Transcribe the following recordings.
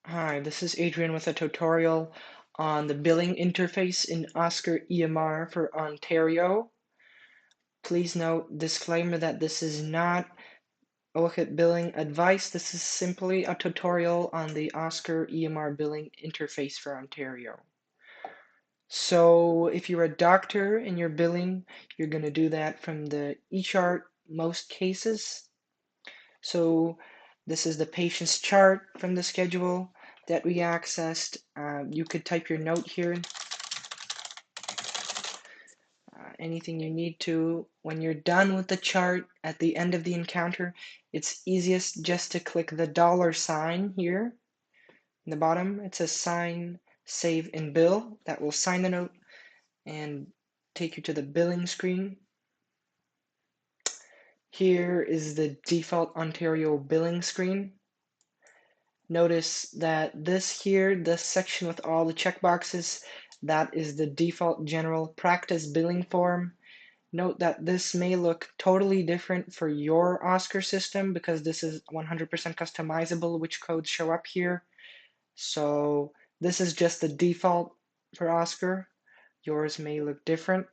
Hi, this is Adrian with a tutorial on the billing interface in Oscar EMR for Ontario. Please note, disclaimer that this is not OHIP billing advice. This is simply a tutorial on the Oscar EMR billing interface for Ontario. So if you're a doctor and you're billing, you're going to do that from the eChart most cases. So this is the patient's chart from the schedule that we accessed. You could type your note here, anything you need to. When you're done with the chart at the end of the encounter, it's easiest just to click the $ here in the bottom. It says sign, save, and bill. That will sign the note and take you to the billing screen. Here is the default Ontario billing screen. Notice that this section with all the checkboxes, that is the default general practice billing form. Note that this may look totally different for your Oscar system because this is 100% customizable which codes show up here. So this is just the default for Oscar. Yours may look different.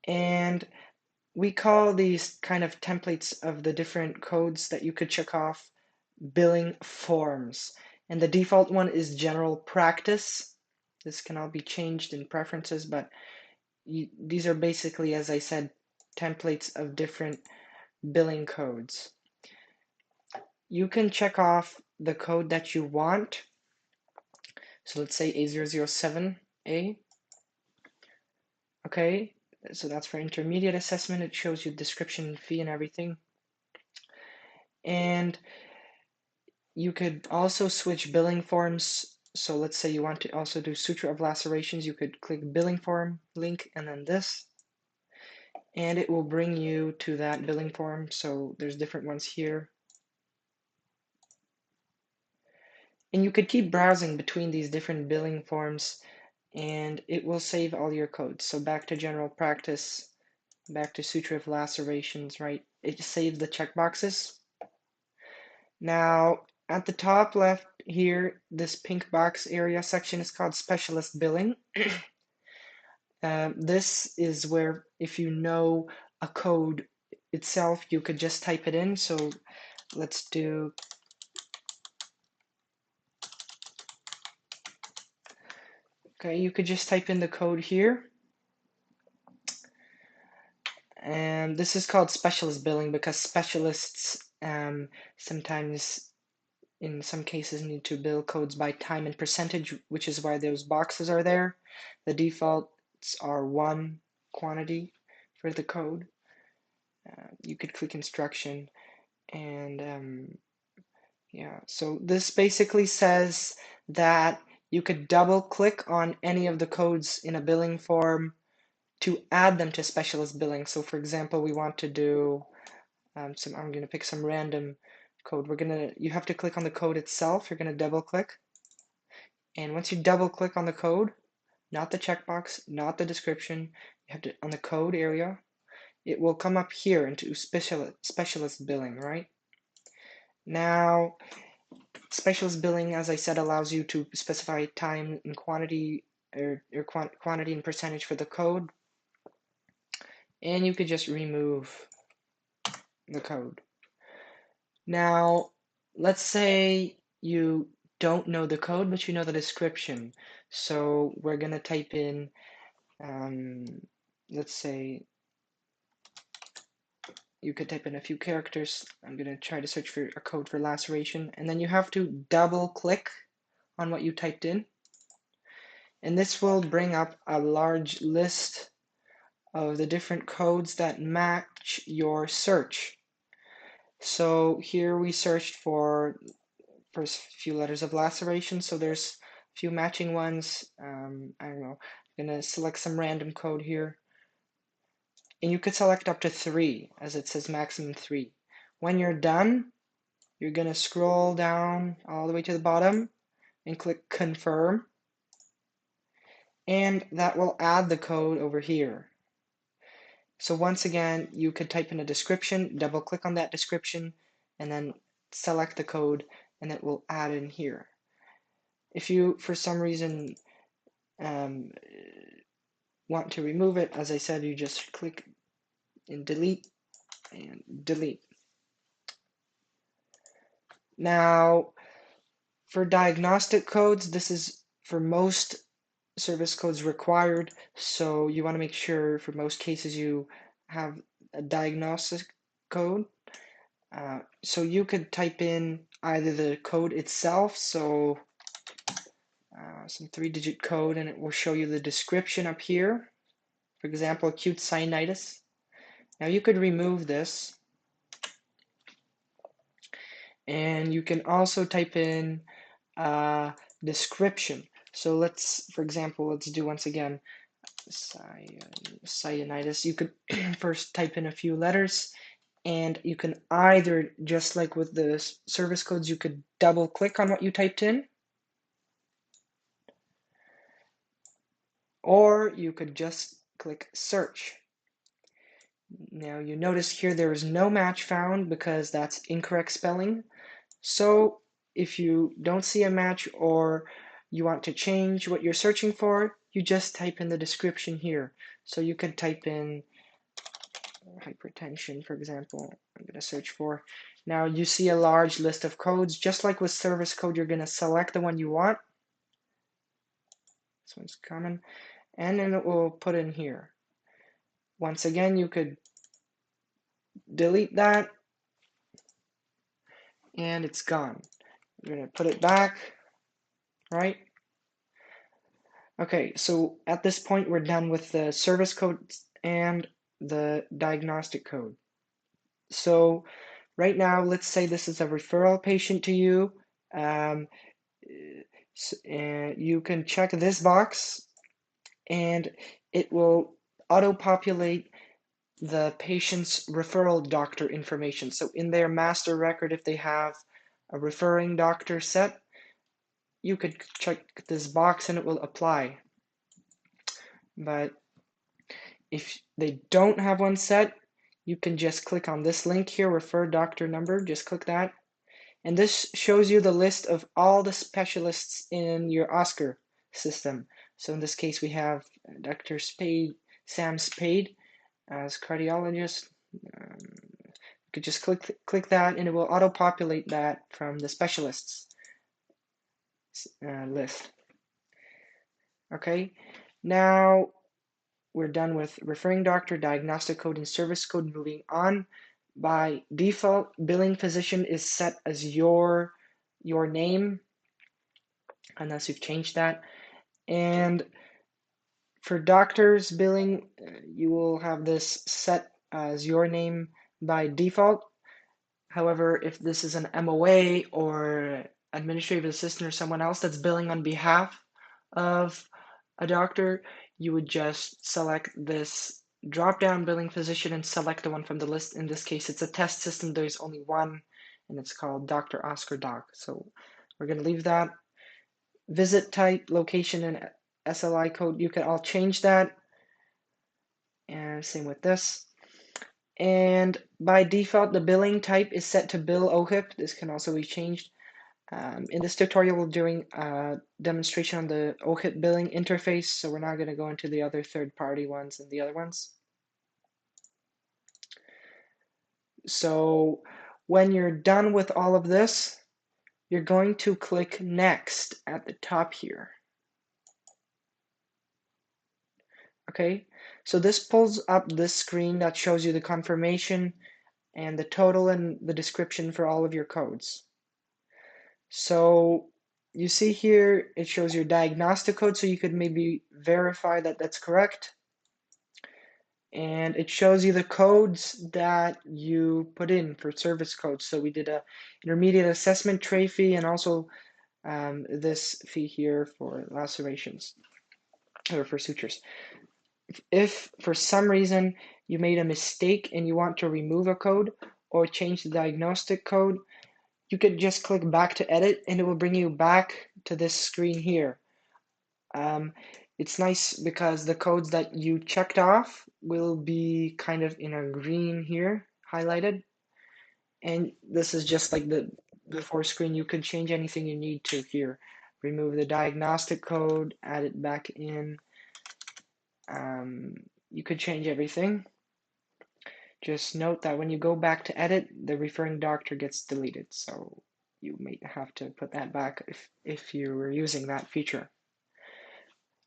And we call these kind of templates of the different codes that you could check off billing forms. And the default one is general practice. This can all be changed in preferences, but these are basically, as I said, templates of different billing codes. You can check off the code that you want. So let's say A007A. Okay, so that's for intermediate assessment. It shows you description, fee, and everything. And you could also switch billing forms. So let's say you want to also do suture of lacerations. You could click billing form link and then this, and it will bring you to that billing form. So there's different ones here. And you could keep browsing between these different billing forms and it will save all your codes. So back to general practice, back to suture of lacerations, right? It saved the checkboxes. Now, at the top left here, this pink box area section is called specialist billing. This is where if you know a code itself, you could just type it in. So let's do okay, you could just type in the code here. And this is called specialist billing because specialists sometimes, in some cases, need to bill codes by time and percentage, which is why those boxes are there. The defaults are 1 quantity for the code. You could click instruction and yeah, so this basically says that you could double click on any of the codes in a billing form to add them to specialist billing. So for example, we want to do I'm going to pick some random code. You have to click on the code itself. You're going to double click. And once you double click on the code, not the checkbox, not the description, you have to, on the code area, it will come up here into specialist billing, right? Now, specialist billing, as I said, allows you to specify time and quantity or quantity and percentage for the code. And you could just remove the code. Now, let's say you don't know the code, but you know the description. So we're going to type in, let's say, you could type in a few characters. I'm going to try to search for a code for laceration. And then you have to double click on what you typed in. And this will bring up a large list of the different codes that match your search. So here we searched for first few letters of laceration, so there's a few matching ones. I don't know, I'm gonna select some random code here. And you could select up to 3, as it says maximum 3. When you're done, you're gonna scroll down all the way to the bottom and click confirm. And that will add the code over here. So once again, you could type in a description, double click on that description, and then select the code, and it will add in here. If you, for some reason, want to remove it, as I said, you just click and delete and delete. Now, for diagnostic codes, this is for most service codes required, so you want to make sure for most cases you have a diagnostic code. So you could type in either the code itself, so some 3-digit code, and it will show you the description up here. For example, acute sinusitis. Now you could remove this, and you can also type in description. So let's, for example, let's do once again sinusitis. You could first type in a few letters, and you can either, just like with the service codes, you could double click on what you typed in, or you could just click search. Now you notice here there is no match found because that's incorrect spelling. So if you don't see a match or you want to change what you're searching for, you just type in the description here. So you could type in hypertension, for example. I'm going to search for. Now you see a large list of codes. Just like with service code, you're going to select the one you want. This one's common. And then it will put in here. Once again, you could delete that, and it's gone. I'm going to put it back, right? Okay, so at this point, we're done with the service code and the diagnostic code. So right now, let's say this is a referral patient to you. You can check this box, and it will auto-populate the patient's referral doctor information. So in their master record, if they have a referring doctor set, you could check this box and it will apply. But if they don't have one set, you can just click on this link here, refer doctor number, just click that. And this shows you the list of all the specialists in your Oscar system. So in this case, we have Dr. Sam Spade as cardiologist. You could just click that and it will auto-populate that from the specialists list. Okay, now we're done with referring doctor, diagnostic code, and service code. Moving on. By default, billing physician is set as your name, unless you've changed that. And for doctors billing, you will have this set as your name by default. However, if this is an MOA or administrative assistant or someone else that's billing on behalf of a doctor, you would just select this drop-down billing physician and select the one from the list. In this case, it's a test system. There's only one, and it's called Dr. Oscar Doc. So we're going to leave that. Visit type, location, and SLI code, you can all change that. And same with this. And by default, the billing type is set to bill OHIP. This can also be changed. In this tutorial, we're doing a demonstration on the OHIP billing interface, so we're not going to go into the other third-party ones and the other ones. So when you're done with all of this, you're going to click Next at the top here. Okay, so this pulls up this screen that shows you the confirmation and the total and the description for all of your codes. So you see here, it shows your diagnostic code, so you could maybe verify that that's correct. And it shows you the codes that you put in for service codes. So we did a intermediate assessment tray fee and also this fee here for lacerations or for sutures. If for some reason you made a mistake and you want to remove a code or change the diagnostic code, you could just click back to edit and it will bring you back to this screen here. It's nice because the codes that you checked off will be kind of in a green here, highlighted. And this is just like the before screen, you can change anything you need to here. Remove the diagnostic code, add it back in. You could change everything. Just note that when you go back to edit, the referring doctor gets deleted. So you may have to put that back if you were using that feature.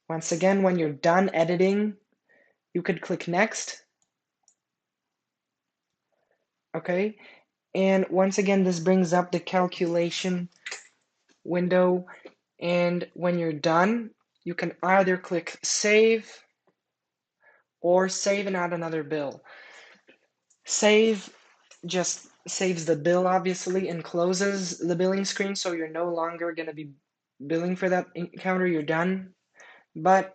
Once again, when you're done editing, you could click next. Okay. And once again, this brings up the calculation window. And when you're done, you can either click save or save and add another bill. Save just saves the bill, obviously, and closes the billing screen, so you're no longer going to be billing for that encounter. You're done. But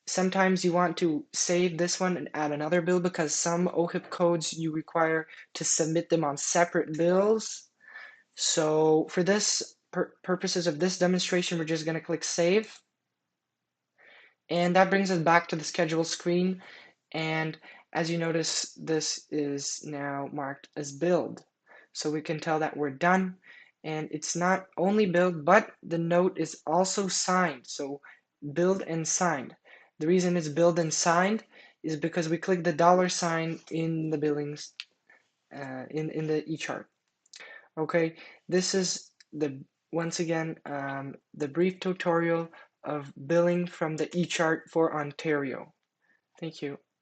sometimes you want to save this one and add another bill because some OHIP codes you require to submit them on separate bills. So for this purposes of this demonstration, we're just going to click save. And that brings us back to the schedule screen. And as you notice, this is now marked as billed. So we can tell that we're done. And it's not only billed, but the note is also signed. So billed and signed. The reason it's billed and signed is because we click the $ in the billings in the eChart. Okay, this is the once again the brief tutorial of billing from the eChart for Ontario. Thank you.